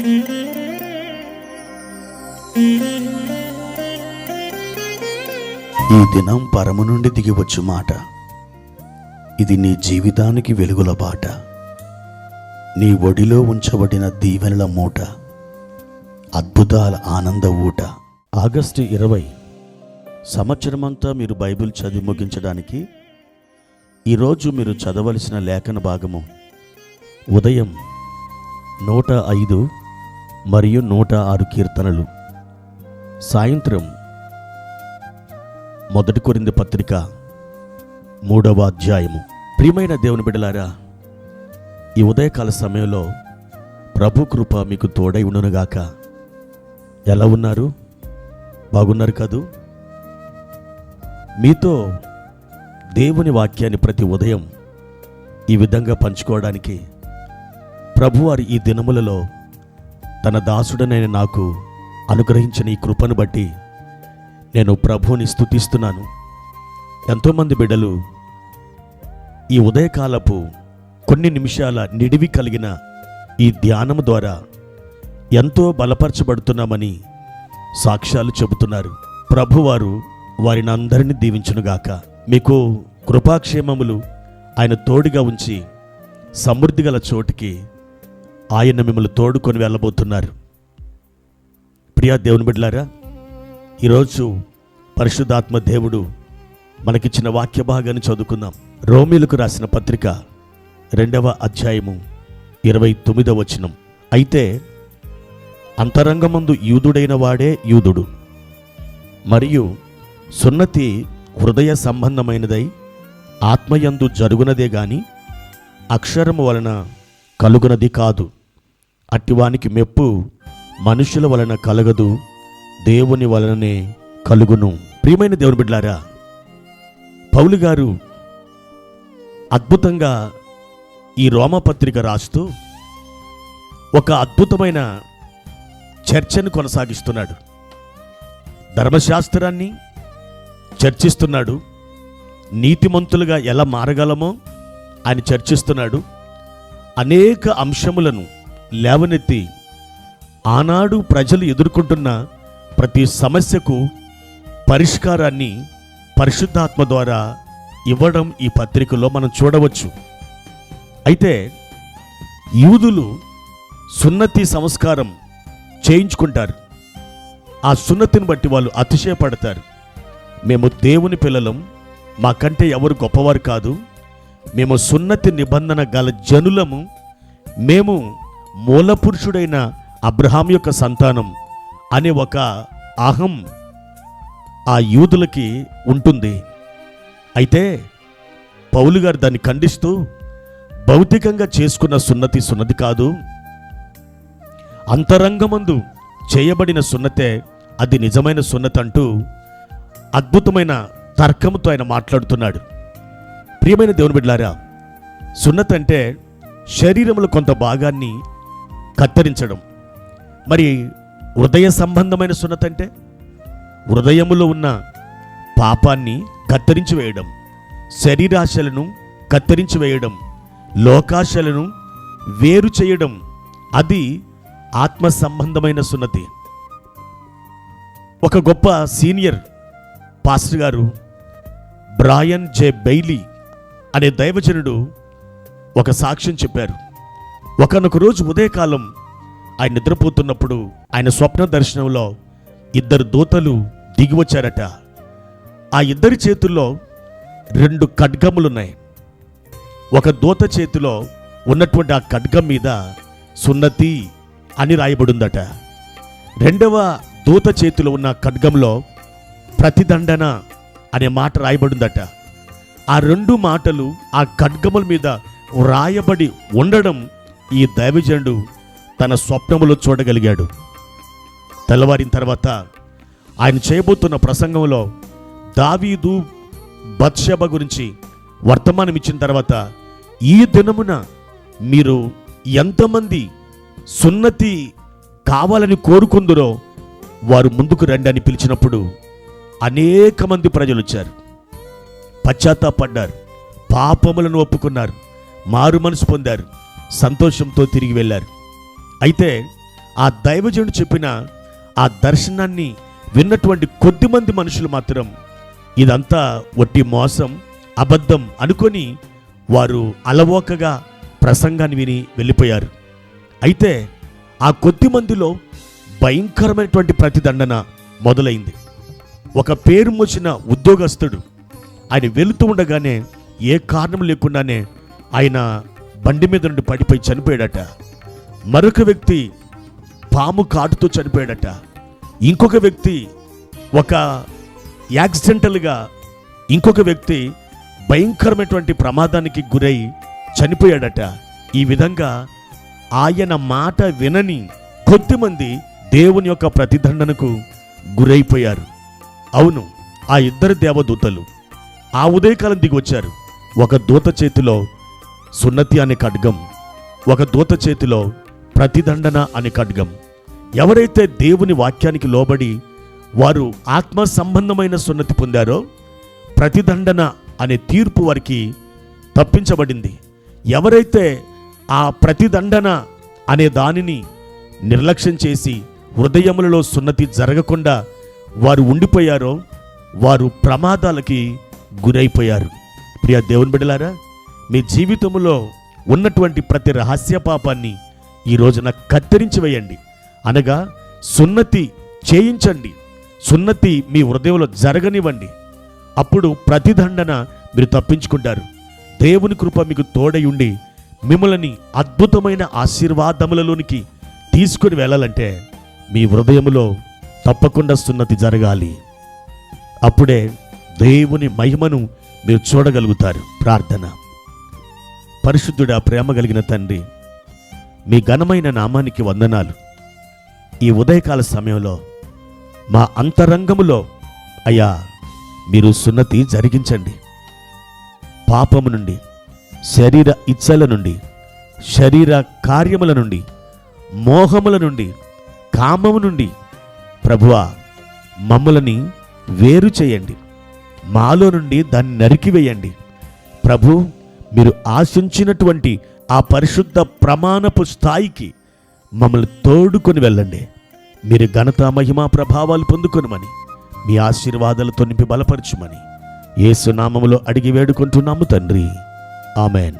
ఈ దినం పరము నుండి దిగివచ్చు మాట. ఇది నీ జీవితానికి వెలుగుల బాట. నీ ఒడిలో ఉంచబడిన దీవెనల మూట, అద్భుతాల ఆనంద ఊట. ఆగస్టు 20 సంవత్సరమంతా మీరు బైబిల్ చదివి ముగించడానికి ఈరోజు మీరు చదవలసిన లేఖన భాగము ఉదయం 105 మరియు 106 కీర్తనలు, సాయంత్రం 1 కొరింథీ పత్రిక 3వ అధ్యాయము. ప్రియమైన దేవుని బిడ్డలారా, ఈ ఉదయకాల సమయంలో ప్రభు కృప మీకు తోడై ఉండునుగాక. ఎలా ఉన్నారు? బాగున్నారు కదూ? మీతో దేవుని వాక్యాన్ని ప్రతి ఉదయం ఈ విధంగా పంచుకోవడానికి ప్రభువారి ఈ దినములలో తన దాసుడనైన నాకు అనుగ్రహించిన ఈ కృపను బట్టి నేను ప్రభువుని స్తుతిస్తున్నాను. ఎంతోమంది బిడ్డలు ఈ ఉదయకాలపు కొన్ని నిమిషాల నిడివి కలిగిన ఈ ధ్యానము ద్వారా ఎంతో బలపరచబడుతున్నామని సాక్ష్యాలు చెబుతున్నారు. ప్రభువారు వారిని అందరినీ దీవించునుగాక. మీకు కృపాక్షేమములు ఆయన తోడుగా ఉంచి సమృద్ధి గల చోటికి ఆయన మిమ్మల్ని తోడుకొని వెళ్ళబోతున్నారు. ప్రియా దేవుని బిడ్డలారా, ఈరోజు పరిశుద్ధాత్మ దేవుడు మనకిచ్చిన వాక్య భాగాన్ని చదువుకుందాం. రోమీయులకు రాసిన పత్రిక 2వ అధ్యాయము 29వ వచనం. అయితే అంతరంగమందు యూదుడైన వాడే యూదుడు, మరియు సున్నతి హృదయ సంబంధమైనదై ఆత్మయందు జరుగునదే గాని అక్షరము వలన కలుగునది కాదు. అట్టివానికి మెప్పు మనుషుల వలన కలగదు, దేవుని వలననే కలుగును. ప్రియమైన దేవుని బిడ్డలారా, పౌలు గారు అద్భుతంగా ఈ రోమపత్రిక రాస్తూ ఒక అద్భుతమైన చర్చను కొనసాగిస్తున్నాడు. ధర్మశాస్త్రాన్ని చర్చిస్తున్నాడు. నీతిమంతులుగా ఎలా మారగలమో ఆయన చర్చిస్తున్నాడు. అనేక అంశములను లేవనెత్తి ఆనాడు ప్రజలు ఎదుర్కొంటున్న ప్రతి సమస్యకు పరిష్కారాన్ని పరిశుద్ధాత్మ ద్వారా ఇవ్వడం ఈ పత్రికలో మనం చూడవచ్చు. అయితే యూదులు సున్నతి సంస్కారం చేయించుకుంటారు. ఆ సున్నతిని బట్టి వాళ్ళు అతిశయపడతారు. మేము దేవుని పిల్లలం, మాకంటే ఎవరు గొప్పవారు కాదు, మేము సున్నతి నిబంధన గల జనులము, మేము మూలపురుషుడైన అబ్రహాం యొక్క సంతానం అనే ఒక అహం ఆ యూదులకి ఉంటుంది. అయితే పౌలు గారు దాన్ని ఖండిస్తూ భౌతికంగా చేసుకున్న సున్నతి కాదు, అంతరంగమందు చేయబడిన సున్నతే అది నిజమైన సున్నతి అంటూ అద్భుతమైన తర్కముతో ఆయన మాట్లాడుతున్నాడు. ప్రియమైన దేవుని బిడ్డలారా, సున్నతి అంటే శరీరంలో కొంత భాగాన్ని కత్తిరించడం. మరి హృదయ సంబంధమైన సున్నతి అంటే హృదయములో ఉన్న పాపాన్ని కత్తిరించి వేయడం, శరీరాశలను కత్తిరించి వేయడం, లోకాశలను వేరు చేయడం. అది ఆత్మ సంబంధమైన సున్నతి. ఒక గొప్ప సీనియర్ పాస్టర్ గారు బ్రాయన్ జే బెయిలీ అనే దైవజనుడు ఒక సాక్ష్యం చెప్పారు. ఒకనొక రోజు ఉదయకాలం ఆయన నిద్రపోతున్నప్పుడు ఆయన స్వప్న దర్శనంలో 2 దూతలు దిగి వచ్చారట. ఆ 2 చేతుల్లో 2 ఖడ్గములున్నాయి. ఒక దూత చేతిలో ఉన్నటువంటి ఆ ఖడ్గం మీద సున్నతి అని రాయబడిందట. 2వ దూత చేతిలో ఉన్న ఖడ్గంలో ప్రతిదండన అనే మాట రాయబడిందట. ఆ 2 మాటలు ఆ ఖడ్గముల మీద రాయబడి ఉండడం ఈ దైవజనుడు తన స్వప్నములో చూడగలిగాడు. తెల్లవారిన తర్వాత ఆయన చేయబోతున్న ప్రసంగంలో దావీదు బత్షెబ గురించి వర్తమానం ఇచ్చిన తర్వాత, ఈ దినమున మీరు ఎంతమంది సున్నతి కావాలని కోరుకుందురో వారు ముందుకు రండి అని పిలిచినప్పుడు అనేక మంది ప్రజలు వచ్చారు. పశ్చాత్తాపడ్డారు, పాపములను ఒప్పుకున్నారు, మారు మనసు పొందారు, సంతోషంతో తిరిగి వెళ్ళారు. అయితే ఆ దైవజనుడు చెప్పిన ఆ దర్శనాన్ని విన్నటువంటి కొద్దిమంది మనుషులు మాత్రం ఇదంతా వట్టి మోసం, అబద్ధం అనుకొని వారు అలవోకగా ప్రసంగాన్ని విని వెళ్ళిపోయారు. అయితే ఆ కొద్ది మందిలో భయంకరమైనటువంటి ప్రతిదండన మొదలైంది. ఒక పేరు మోసిన ఉద్యోగస్తుడు ఆయన వెళుతూ ఉండగానే ఏ కారణం లేకుండానే ఆయన బండి మీద నుండి పడిపోయి చనిపోయాడట. మరొక వ్యక్తి పాము కాటుతో చనిపోయాడట. ఇంకొక వ్యక్తి ఒక యాక్సిడెంటల్గా, ఇంకొక వ్యక్తి భయంకరమైనటువంటి ప్రమాదానికి గురై చనిపోయాడట. ఈ విధంగా ఆయన మాట వినని కొద్దిమంది దేవుని యొక్క ప్రతిదండనకు గురైపోయారు. అవును, ఆ ఇద్దరు దేవదూతలు ఆ ఉదయకాలం దిగి వచ్చారు. ఒక దూత చేతిలో సున్నతి అనే ఖడ్గం, ఒక దూత చేతిలో ప్రతిదండన అనే ఖడ్గం. ఎవరైతే దేవుని వాక్యానికి లోబడి వారు ఆత్మ సంబంధమైన సున్నతి పొందారో ప్రతిదండన అనే తీర్పు వారికి తప్పించబడింది. ఎవరైతే ఆ ప్రతిదండన అనే దానిని నిర్లక్ష్యం చేసి హృదయములలో సున్నతి జరగకుండా వారు ఉండిపోయారో వారు ప్రమాదాలకి గురైపోయారు. ప్రియ దేవుని బిడ్డలారా, మీ జీవితంలో ఉన్నటువంటి ప్రతి రహస్య పాపాన్ని ఈ రోజున కత్తిరించి వేయండి. అనగా సున్నతి చేయించండి, సున్నతి మీ హృదయంలో జరగనివ్వండి. అప్పుడు ప్రతిదండన మీరు తప్పించుకుంటారు. దేవుని కృప మీకు తోడై ఉండి మిమ్మల్ని అద్భుతమైన ఆశీర్వాదములలోనికి తీసుకుని వెళ్ళాలంటే మీ హృదయములో తప్పకుండా సున్నతి జరగాలి. అప్పుడే దేవుని మహిమను మీరు చూడగలుగుతారు. ప్రార్థన. పరిశుద్ధుడా, ప్రేమ కలిగిన తండ్రి, మీ ఘనమైన నామానికి వందనాలు. ఈ ఉదయకాల సమయంలో మా అంతరంగములో అయ్యా మీరు సున్నతి జరిగించండి. పాపము నుండి, శరీర ఇచ్చల నుండి, శరీర కార్యముల నుండి, మోహముల నుండి, కామము నుండి ప్రభువా మమ్మల్ని వేరు చేయండి. మాలో నుండి దాన్ని నరికివేయండి. ప్రభు, మీరు ఆశించినటువంటి ఆ పరిశుద్ధ ప్రమాణపు స్థాయికి మమ్మల్ని తోడుకొని వెళ్ళండి. మీరు ఘనత, మహిమా, ప్రభావాలు పొందుకొనమని, మీ ఆశీర్వాదాలతో నింపి బలపరచుమని యేసు నామములో అడిగి వేడుకుంటున్నాము తండ్రి. ఆమెన్.